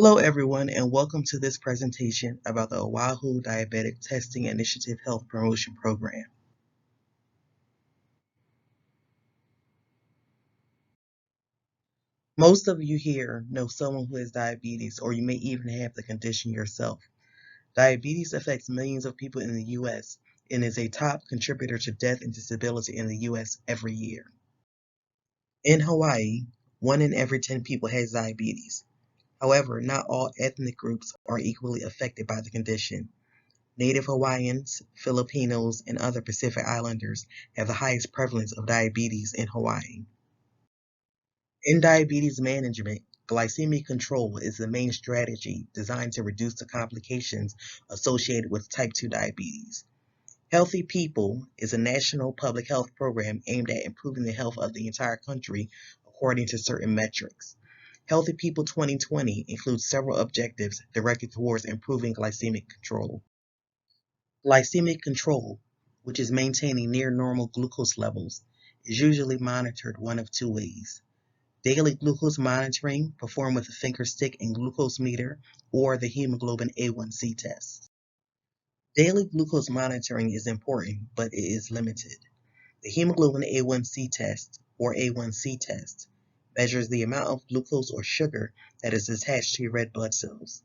Hello everyone and welcome to this presentation about the Oahu Diabetic Testing Initiative Health Promotion Program. Most of you here know someone who has diabetes, or you may even have the condition yourself. Diabetes affects millions of people in the U.S. and is a top contributor to death and disability in the U.S. every year. In Hawaii, 1 in every 10 people has diabetes. However, not all ethnic groups are equally affected by the condition. Native Hawaiians, Filipinos, and other Pacific Islanders have the highest prevalence of diabetes in Hawaii. In diabetes management, glycemic control is the main strategy designed to reduce the complications associated with type 2 diabetes. Healthy People is a national public health program aimed at improving the health of the entire country according to certain metrics. Healthy People 2020 includes several objectives directed towards improving glycemic control. Glycemic control, which is maintaining near normal glucose levels, is usually monitored one of two ways. Daily glucose monitoring, performed with a finger stick and glucose meter, or the hemoglobin A1C test. Daily glucose monitoring is important, but it is limited. The hemoglobin A1C test, or A1C test, measures the amount of glucose or sugar that is attached to your red blood cells.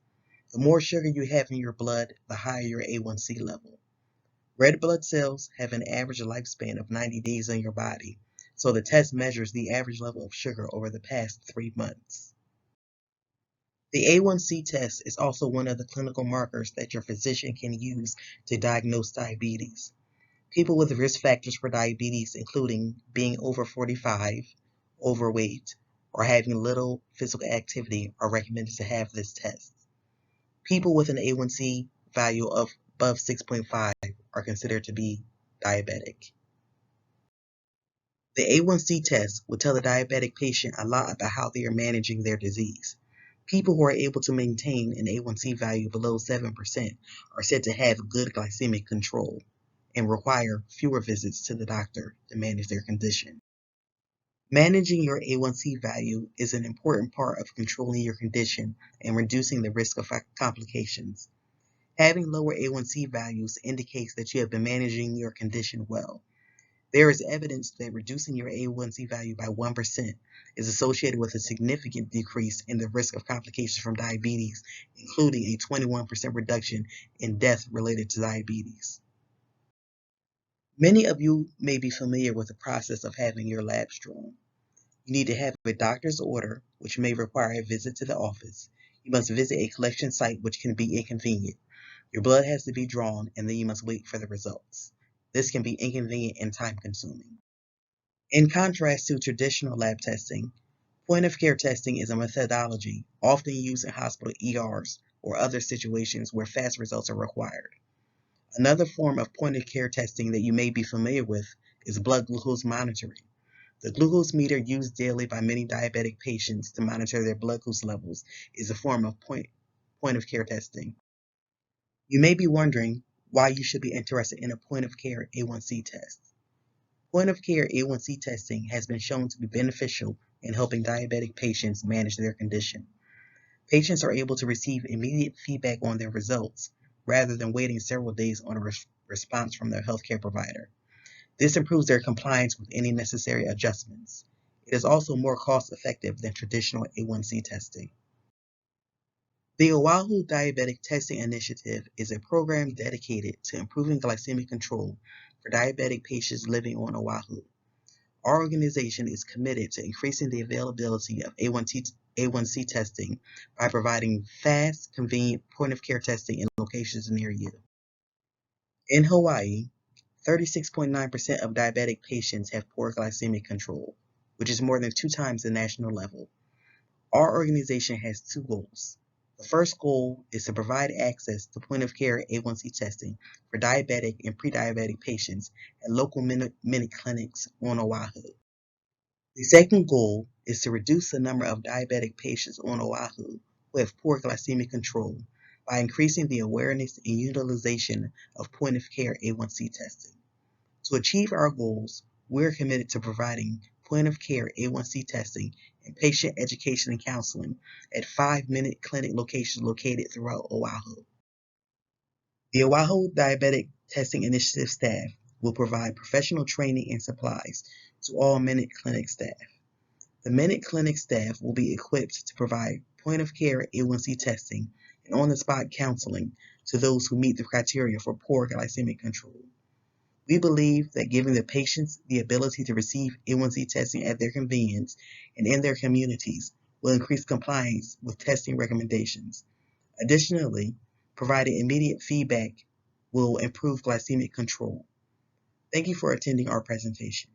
The more sugar you have in your blood, the higher your A1C level. Red blood cells have an average lifespan of 90 days in your body, so the test measures the average level of sugar over the past 3 months. The A1C test is also one of the clinical markers that your physician can use to diagnose diabetes. People with risk factors for diabetes, including being over 45, overweight, or having little physical activity, are recommended to have this test. People with an A1C value of above 6.5 are considered to be diabetic. The A1C test will tell the diabetic patient a lot about how they are managing their disease. People who are able to maintain an A1C value below 7% are said to have good glycemic control and require fewer visits to the doctor to manage their condition. Managing your A1C value is an important part of controlling your condition and reducing the risk of complications. Having lower A1C values indicates that you have been managing your condition well. There is evidence that reducing your A1C value by 1% is associated with a significant decrease in the risk of complications from diabetes, including a 21% reduction in death related to diabetes. Many of you may be familiar with the process of having your labs drawn. You need to have a doctor's order, which may require a visit to the office. You must visit a collection site, which can be inconvenient. Your blood has to be drawn, and then you must wait for the results. This can be inconvenient and time-consuming. In contrast to traditional lab testing, point-of-care testing is a methodology often used in hospital ERs or other situations where fast results are required. Another form of point-of-care testing that you may be familiar with is blood glucose monitoring. The glucose meter used daily by many diabetic patients to monitor their blood glucose levels is a form of point-of-care testing. You may be wondering why you should be interested in a point-of-care A1C test. Point-of-care A1C testing has been shown to be beneficial in helping diabetic patients manage their condition. Patients are able to receive immediate feedback on their results rather than waiting several days on a response from their healthcare provider. This improves their compliance with any necessary adjustments. It is also more cost-effective than traditional A1C testing. The Oahu Diabetic Testing Initiative is a program dedicated to improving glycemic control for diabetic patients living on Oahu. Our organization is committed to increasing the availability of A1C testing by providing fast, convenient point-of-care testing in locations near you. In Hawaii, 36.9% of diabetic patients have poor glycemic control, which is more than 2 times the national level. Our organization has 2 goals. The first goal is to provide access to point-of-care A1C testing for diabetic and pre-diabetic patients at local minute clinics on Oahu. The second goal is to reduce the number of diabetic patients on Oahu who have poor glycemic control by increasing the awareness and utilization of point-of-care A1C testing. To achieve our goals, we're committed to providing point-of-care A1C testing, and patient education and counseling at 5-minute clinic locations located throughout Oahu. The Oahu Diabetic Testing Initiative staff will provide professional training and supplies to all Minute Clinic staff. The Minute Clinic staff will be equipped to provide point-of-care A1C testing and on-the-spot counseling to those who meet the criteria for poor glycemic control. We believe that giving the patients the ability to receive A1C testing at their convenience and in their communities will increase compliance with testing recommendations. Additionally, providing immediate feedback will improve glycemic control. Thank you for attending our presentation.